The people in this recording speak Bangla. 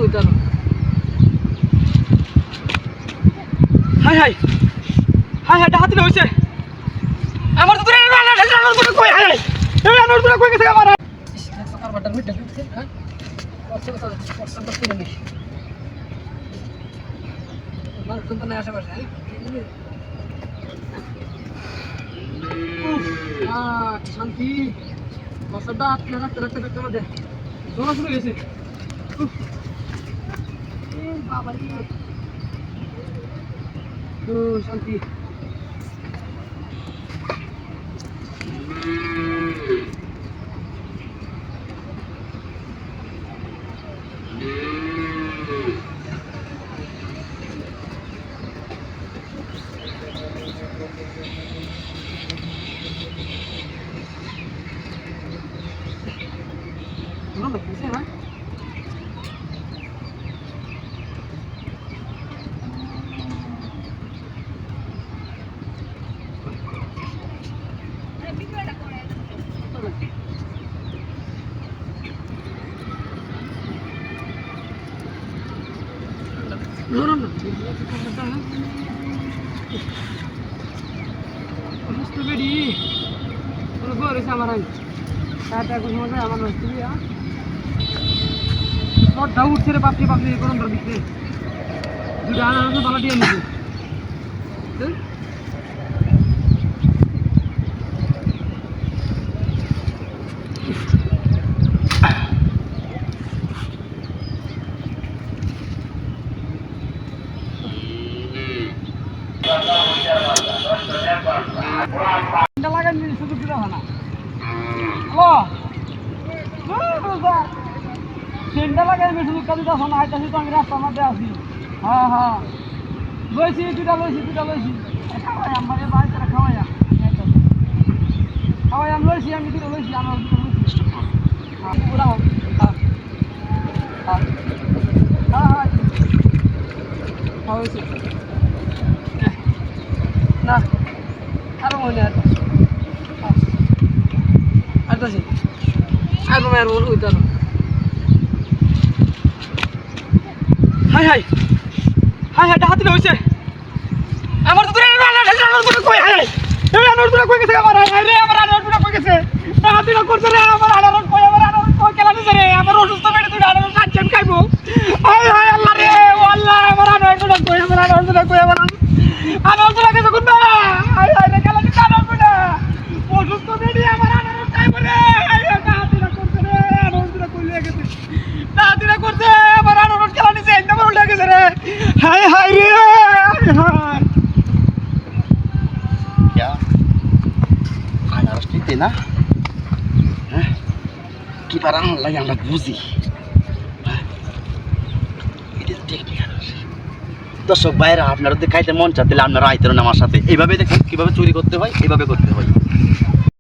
উইতানো হাই হাই হাই হাই ডাহাতি হইছে আমার তো দূরে না না কই হাই এই আমার দূরে কই গেছে আমার সকার বাটার মিট দেখতে হ্যাঁ কষ্ট তো করে নি আমার কোন তো না আসে পারে শান্তি বসটা আপনারা রাখতে রাখতে রাখতে মধ্যে জোর শুরু গেছে বাবা শান্তি no me puse mal. No. Esto vedi. Kalau gua harus samaran. Kata aku semua saya aman pasti ya. Kau daud sih papi ekonomi berbisnis. Sudah anak itu malah dia nih. Dalagan ini sudah tidak mana? Oh, centre লাগাই বেশি কাজ দাও না আইতাছি তো আমি রাস্তার মধ্যে আছি হ্যাঁ লইছি দুটা লইছি খাওয়াই আমার বাড়ি করে খাওয়াই আমি লইছি আমি দুটো লইছি আমার দুটো লইছি পুরা হয়েছে না আরো মনে আছে আইতাছি আর বল উইতানো হাই ডাহাতি হইছে আমার তো দূরে না না কই হাই এই আমার দূরে কই গেছে আমার হাই রে আমার আনার দূরে কই গেছে ডাহাতি করছে রে আমার আনার কই খেলা দিছে রে আমার অসুস্থ পেটে তুই আনার কাঞ্চন খাইবো হাই আল্লাহ রে ও আল্লাহ আমার আনার দূরে কই আমার আনার দূরে গেছে কোন না হাই রে খেলা দিছে আনার দূরে অসুস্থ পেটে আমার আনার খাইবো রে ডাহাতি করছে রে আনার দূরে কই লেগে গেছে ডাহাতি করছে আমার আনার খেলা দিছে একদম উল্টে গেছে রে হাই রে হাই क्या আনারস নিতে না হ্যাঁ কি পারা লাগে আমরা বুঝি দর্শক বাইরে আপনারা যদি খাইতে মন চান তাহলে আপনারা আইতেন আমার সাথে এইভাবে দেখুন কিভাবে চুরি করতে হয় এইভাবে করতে হয়